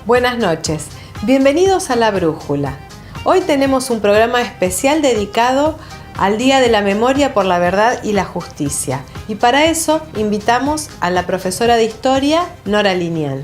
Buenas noches, bienvenidos a La Brújula. Hoy tenemos un programa especial dedicado al Día de la Memoria por la Verdad y la Justicia. Y para eso invitamos a la profesora de Historia, Nora Linial.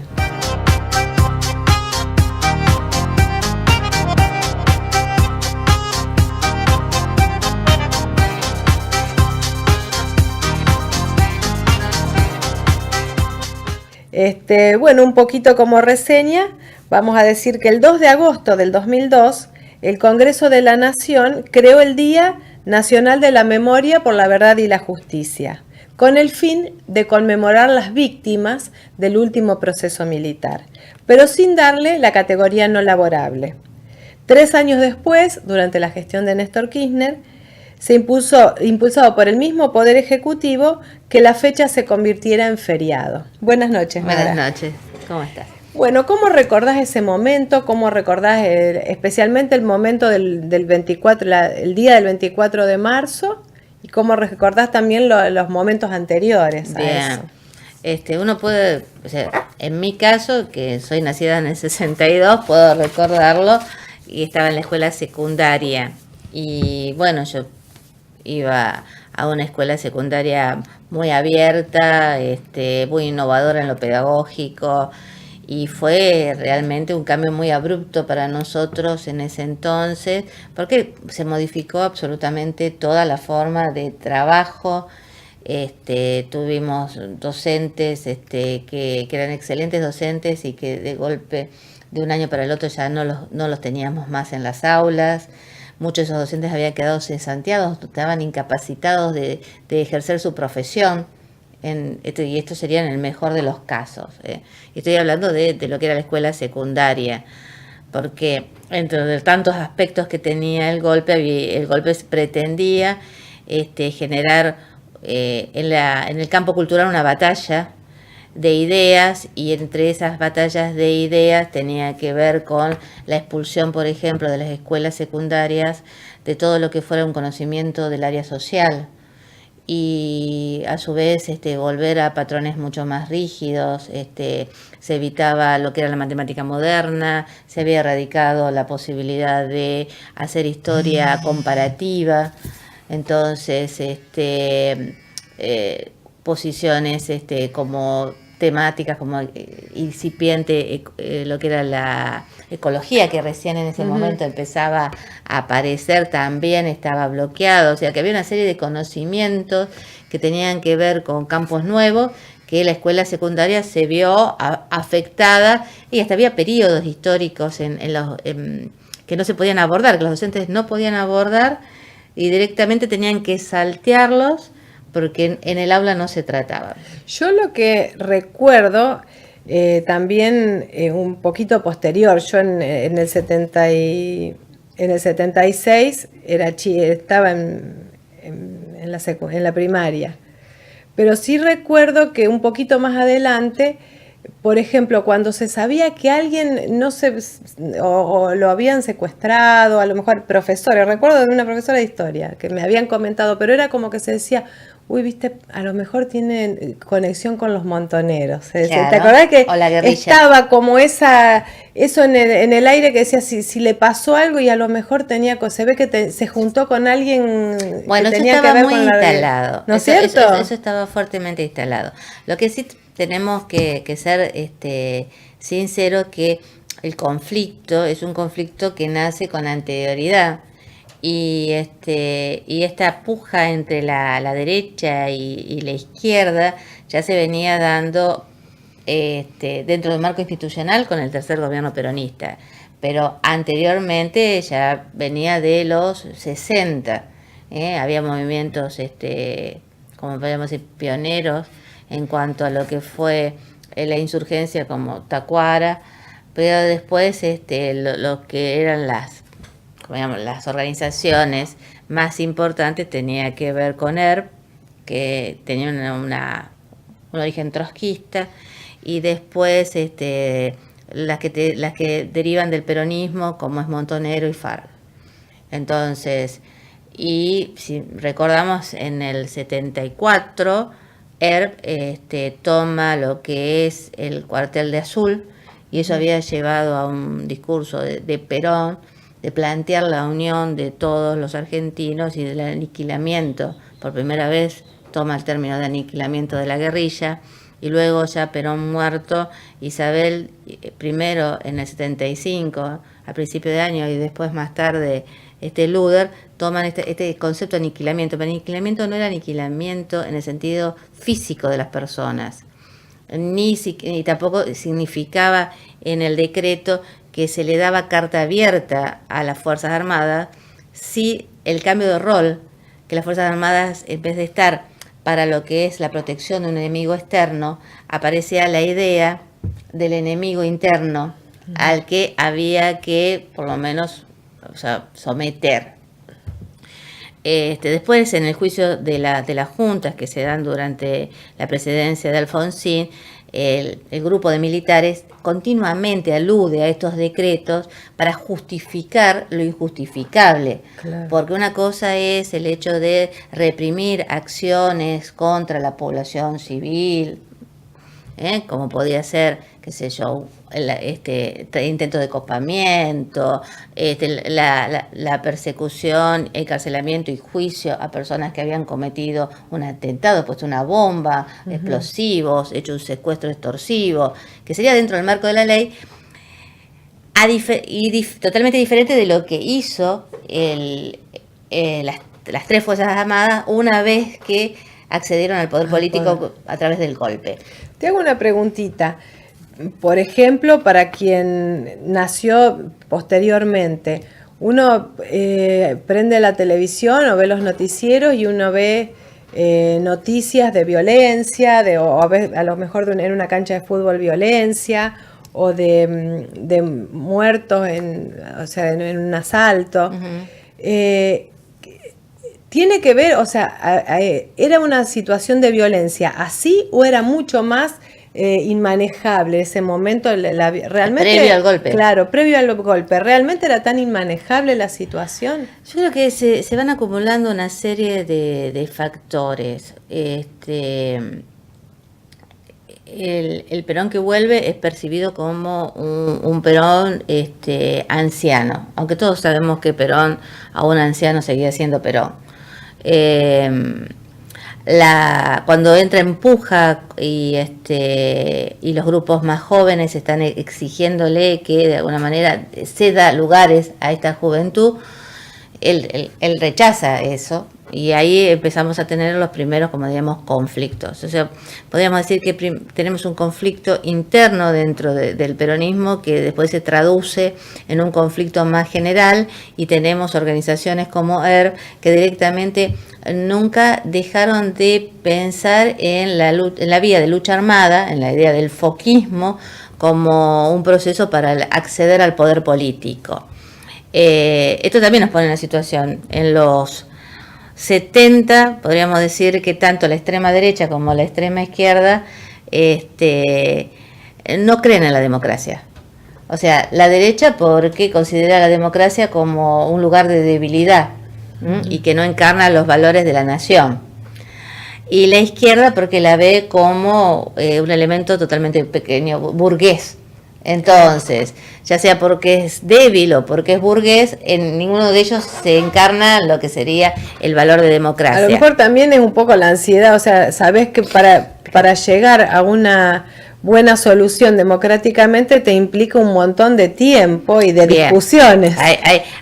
Un poquito como reseña, vamos a decir que el 2 de agosto del 2002, el Congreso de la Nación creó el Día Nacional de la Memoria por la Verdad y la Justicia, con el fin de conmemorar las víctimas del último proceso militar, pero sin darle la categoría no laborable. 3 años después, durante la gestión de Néstor Kirchner, se impulsado por el mismo Poder Ejecutivo que la fecha se convirtiera en feriado. Buenas noches, Nora. Buenas noches, ¿cómo estás? Bueno, ¿cómo recordás ese momento? ¿Cómo recordás especialmente el momento del 24, el día del 24 de marzo? ¿Y cómo recordás también los momentos anteriores a eso? Uno puede, en mi caso, que soy nacida en el 62, puedo recordarlo, y estaba en la escuela secundaria. Y bueno, yo iba a una escuela secundaria muy abierta, muy innovadora en lo pedagógico, y fue realmente un cambio muy abrupto para nosotros en ese entonces, porque se modificó absolutamente toda la forma de trabajo. Tuvimos docentes que eran excelentes docentes y que de golpe, de un año para el otro, ya no los teníamos más en las aulas. Muchos de esos docentes habían quedado cesanteados, estaban incapacitados de ejercer su profesión, y esto sería en el mejor de los casos. Estoy hablando de lo que era la escuela secundaria, porque entre tantos aspectos que tenía el golpe pretendía generar en el campo cultural una batalla de ideas, y entre esas batallas de ideas tenía que ver con la expulsión, por ejemplo, de las escuelas secundarias de todo lo que fuera un conocimiento del área social, y a su vez volver a patrones mucho más rígidos. Se evitaba lo que era la matemática moderna, se había erradicado la posibilidad de hacer historia comparativa. Entonces posiciones como temáticas como incipiente, lo que era la ecología, que recién en ese momento empezaba a aparecer, también estaba bloqueado. O sea, que había una serie de conocimientos que tenían que ver con campos nuevos, que la escuela secundaria se vio afectada, y hasta había periodos históricos que no se podían abordar, que los docentes no podían abordar, y directamente tenían que saltearlos porque en el aula no se trataba. Yo lo que recuerdo también un poquito posterior, yo en el 76 estaba en la primaria, pero sí recuerdo que un poquito más adelante, por ejemplo, cuando se sabía que alguien o lo habían secuestrado, a lo mejor profesores, recuerdo de una profesora de historia que me habían comentado, pero era como que se decía: uy, viste, a lo mejor tienen conexión con los montoneros. Claro. ¿Te acordás que estaba como eso en el aire, que decía si le pasó algo, y a lo mejor se ve que se juntó con alguien, bueno, que tenía eso que ver muy con instalado. ¿No es cierto? Eso estaba fuertemente instalado. Lo que sí tenemos que ser sinceros, que el conflicto es un conflicto que nace con anterioridad. Y esta puja entre la derecha y la izquierda ya se venía dando dentro del marco institucional con el tercer gobierno peronista, pero anteriormente ya venía de los 60. Había movimientos como podríamos decir pioneros en cuanto a lo que fue la insurgencia, como Tacuara, pero después lo que eran las organizaciones más importantes tenía que ver con ERP, que tenía un origen trotskista, y después las que derivan del peronismo, como es Montonero y FARC. Entonces, y si recordamos, en el 74 ERP toma lo que es el cuartel de Azul, y eso había llevado a un discurso de Perón, de plantear la unión de todos los argentinos y del aniquilamiento. Por primera vez toma el término de aniquilamiento de la guerrilla, y luego ya Perón muerto, Isabel primero en el 75, a principio de año, y después más tarde Luder, toman este concepto de aniquilamiento. Pero aniquilamiento no era aniquilamiento en el sentido físico de las personas, ni tampoco significaba en el decreto que se le daba carta abierta a las Fuerzas Armadas, sí el cambio de rol, que las Fuerzas Armadas, en vez de estar para lo que es la protección de un enemigo externo, aparecía la idea del enemigo interno al que había que, por lo menos, someter. Después, en el juicio de las juntas que se dan durante la presidencia de Alfonsín, el grupo de militares continuamente alude a estos decretos para justificar lo injustificable. Claro. Porque una cosa es el hecho de reprimir acciones contra la población civil, como podía ser, qué sé yo, intento de copamiento, la persecución, encarcelamiento y juicio a personas que habían cometido un atentado, puesto una bomba, explosivos, hecho un secuestro extorsivo, que sería dentro del marco de la ley, totalmente diferente de lo que hizo las tres Fuerzas Armadas una vez que accedieron al poder político a través del golpe. Te hago una preguntita. Por ejemplo, para quien nació posteriormente, uno prende la televisión o ve los noticieros y uno ve noticias de violencia, a lo mejor en una cancha de fútbol violencia, o de muertos en un asalto. ¿Tiene que ver, era una situación de violencia así o era mucho más inmanejable ese momento? Realmente, previo al golpe. Claro, previo al golpe. ¿Realmente era tan inmanejable la situación? Yo creo que se van acumulando una serie de factores. El Perón que vuelve es percibido como un Perón anciano, aunque todos sabemos que Perón, aún anciano, seguía siendo Perón. Cuando entra en puja y los grupos más jóvenes están exigiéndole que de alguna manera ceda lugares a esta juventud, él rechaza eso, y ahí empezamos a tener los primeros, como diríamos, conflictos. O sea, podríamos decir que tenemos un conflicto interno dentro del peronismo que después se traduce en un conflicto más general, y tenemos organizaciones como ERP que directamente nunca dejaron de pensar en la vía de lucha armada, en la idea del foquismo, como un proceso para acceder al poder político. Esto también nos pone en la situación. En los 70, podríamos decir que tanto la extrema derecha como la extrema izquierda no creen en la democracia. O sea, la derecha porque considera la democracia como un lugar de debilidad, y que no encarna los valores de la nación. Y la izquierda porque la ve como un elemento totalmente pequeño, burgués. Entonces, ya sea porque es débil o porque es burgués, en ninguno de ellos se encarna lo que sería el valor de democracia. A lo mejor también es un poco la ansiedad, sabes que para llegar a una buena solución democráticamente te implica un montón de tiempo y de discusiones. A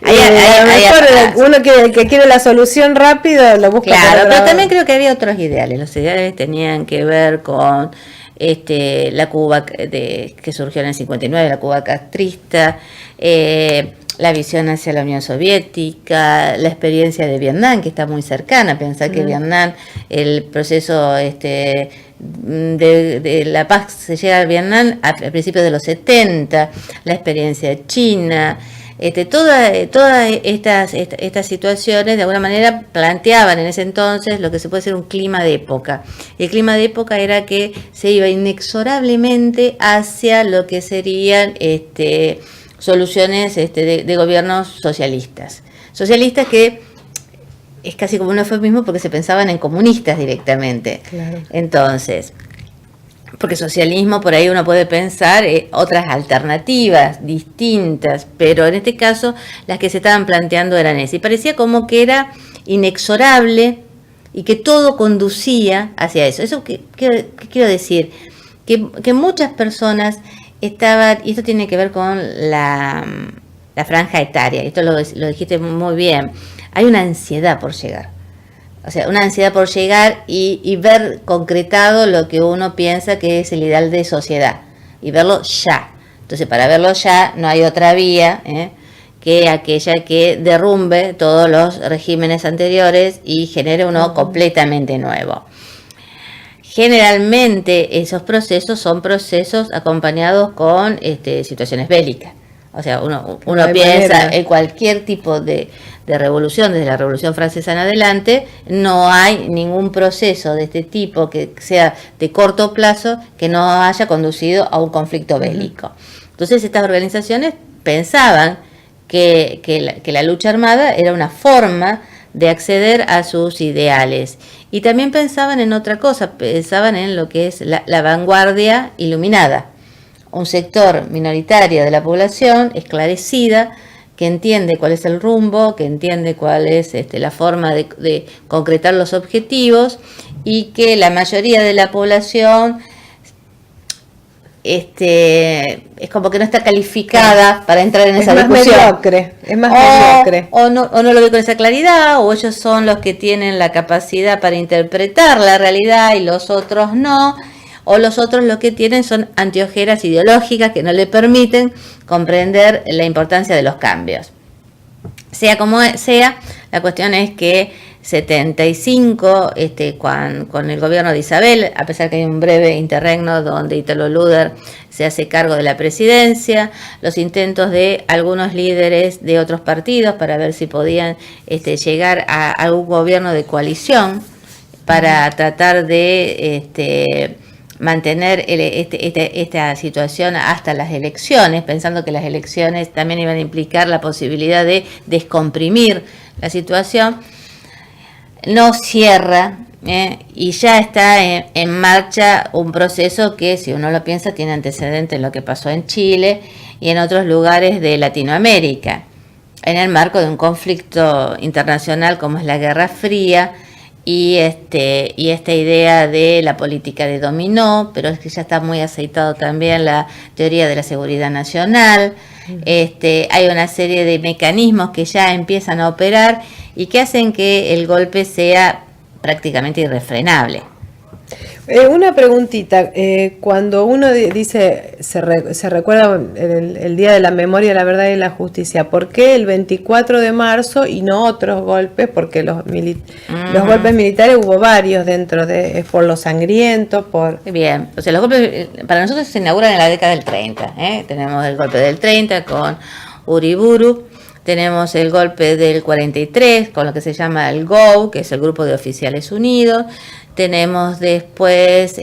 lo mejor uno que quiere la solución rápido lo busca. Claro, pero también creo que había otros ideales. Los ideales tenían que ver con la Cuba que surgió en el 59, la Cuba castrista, la visión hacia la Unión Soviética, la experiencia de Vietnam, que está muy cercana. Pensar que Vietnam, el proceso de la paz se llega a Vietnam a principios de los 70, la experiencia de China. Todas estas situaciones de alguna manera planteaban en ese entonces lo que se puede ser un clima de época. Y el clima de época era que se iba inexorablemente hacia lo que serían soluciones de gobiernos socialistas. Socialistas que es casi como un eufemismo porque se pensaban en comunistas directamente. Claro. Entonces, porque socialismo por ahí uno puede pensar otras alternativas distintas, pero en este caso las que se estaban planteando eran esas. Y parecía como que era inexorable y que todo conducía hacia eso. ¿Eso qué quiero decir? Que muchas personas estaban, y esto tiene que ver con la franja etaria, esto lo dijiste muy bien, hay una ansiedad por llegar. O sea, una ansiedad por llegar y ver concretado lo que uno piensa que es el ideal de sociedad y verlo ya. Entonces, para verlo ya no hay otra vía que aquella que derrumbe todos los regímenes anteriores y genere uno completamente nuevo. Generalmente esos procesos son procesos acompañados con situaciones bélicas. O sea, uno piensa en cualquier tipo de revolución, desde la Revolución Francesa en adelante, no hay ningún proceso de este tipo que sea de corto plazo que no haya conducido a un conflicto bélico. Entonces estas organizaciones pensaban que la lucha armada era una forma de acceder a sus ideales. Y también pensaban en otra cosa, pensaban en lo que es la vanguardia iluminada. Un sector minoritario de la población esclarecida, que entiende cuál es el rumbo, que entiende cuál es la forma de concretar los objetivos, y que la mayoría de la población es como que no está calificada para entrar en esa discusión. Es más mediocre. O no lo ve con esa claridad, o ellos son los que tienen la capacidad para interpretar la realidad y los otros no. O los otros lo que tienen son anteojeras ideológicas que no le permiten comprender la importancia de los cambios. Sea como sea, la cuestión es que 75, con el gobierno de Isabel, a pesar que hay un breve interregno donde Italo Luder se hace cargo de la presidencia, los intentos de algunos líderes de otros partidos para ver si podían llegar a algún gobierno de coalición para tratar de mantener esta situación hasta las elecciones, pensando que las elecciones también iban a implicar la posibilidad de descomprimir la situación, no cierra y ya está en marcha un proceso que, si uno lo piensa, tiene antecedentes en lo que pasó en Chile y en otros lugares de Latinoamérica, en el marco de un conflicto internacional como es la Guerra Fría, y esta idea de la política de dominó, pero es que ya está muy aceitado también la teoría de la seguridad nacional. Hay una serie de mecanismos que ya empiezan a operar y que hacen que el golpe sea prácticamente irrefrenable. Una preguntita, cuando uno dice, se recuerda el Día de la Memoria, la Verdad y la Justicia, ¿por qué el 24 de marzo y no otros golpes? Porque los golpes militares hubo varios dentro de, por lo sangriento, Bien, o sea, los golpes para nosotros se inauguran en la década del 30, tenemos el golpe del 30 con Uriburu, tenemos el golpe del 43 con lo que se llama el GO, que es el Grupo de Oficiales Unidos. Tenemos después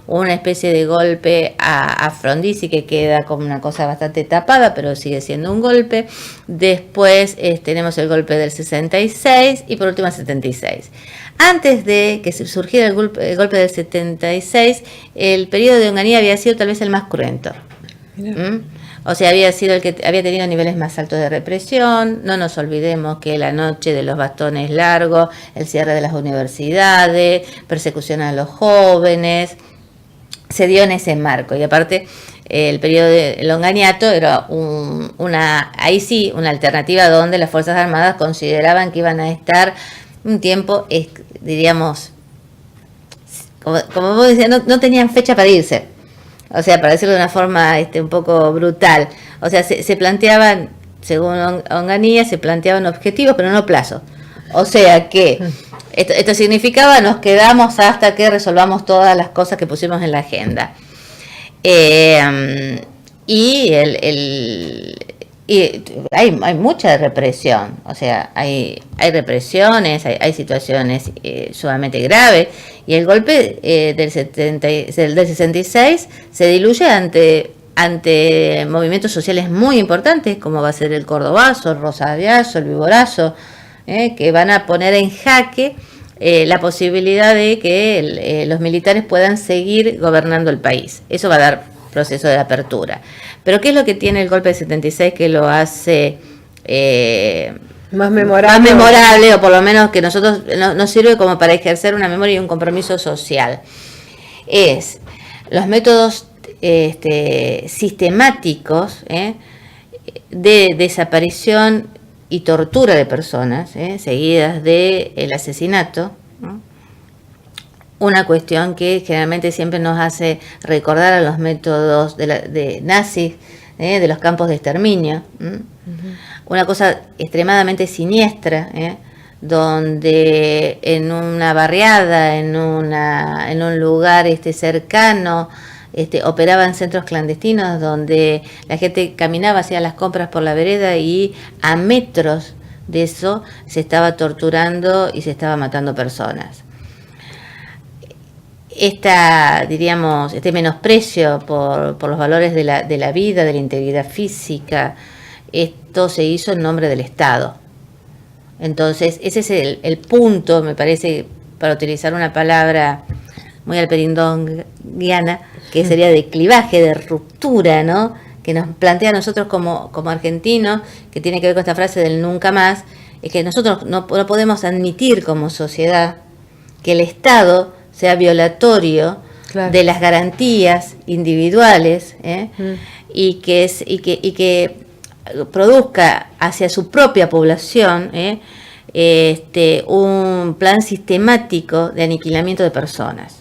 una especie de golpe a Frondizi que queda como una cosa bastante tapada, pero sigue siendo un golpe. Después tenemos el golpe del 66 y por último el 76. Antes de que surgiera el golpe del 76, el periodo de Onganía había sido tal vez el más cruento. O sea, había sido el que había tenido niveles más altos de represión. No nos olvidemos que la noche de los bastones largos, el cierre de las universidades, persecución a los jóvenes, se dio en ese marco. Y aparte, el periodo del Onganiato era una alternativa donde las Fuerzas Armadas consideraban que iban a estar un tiempo, diríamos, como vos decías, no tenían fecha para irse. O sea, para decirlo de una forma un poco brutal. O sea, se planteaban, según Onganía, se planteaban objetivos, pero no plazos. O sea que esto significaba nos quedamos hasta que resolvamos todas las cosas que pusimos en la agenda. Y hay mucha represión, o sea, hay represiones, hay situaciones sumamente graves, y el golpe del 66 se diluye ante movimientos sociales muy importantes, como va a ser el Cordobazo, el Rosariazo, el Viborazo, que van a poner en jaque la posibilidad de que los militares puedan seguir gobernando el país. Eso va a dar proceso de apertura. Pero ¿qué es lo que tiene el golpe de 76 que lo hace más memorable? Más memorable, o por lo menos que nosotros nos sirve como para ejercer una memoria y un compromiso social? Es los métodos sistemáticos de desaparición y tortura de personas, seguidas del asesinato, ¿no? Una cuestión que generalmente siempre nos hace recordar a los métodos de nazis, de los campos de exterminio. Una cosa extremadamente siniestra, donde en una barriada, en un lugar cercano, operaban centros clandestinos donde la gente caminaba, hacía las compras por la vereda y a metros de eso se estaba torturando y se estaba matando personas. Este menosprecio por los valores de la vida, de la integridad física, esto se hizo en nombre del Estado. Entonces, ese es el punto, me parece, para utilizar una palabra muy alperindonguiana, que sería de clivaje, de ruptura, ¿no? Que nos plantea a nosotros como argentinos, que tiene que ver con esta frase del nunca más, es que nosotros no podemos admitir como sociedad que el Estado sea violatorio, claro, de las garantías individuales, y que produzca hacia su propia población un plan sistemático de aniquilamiento de personas.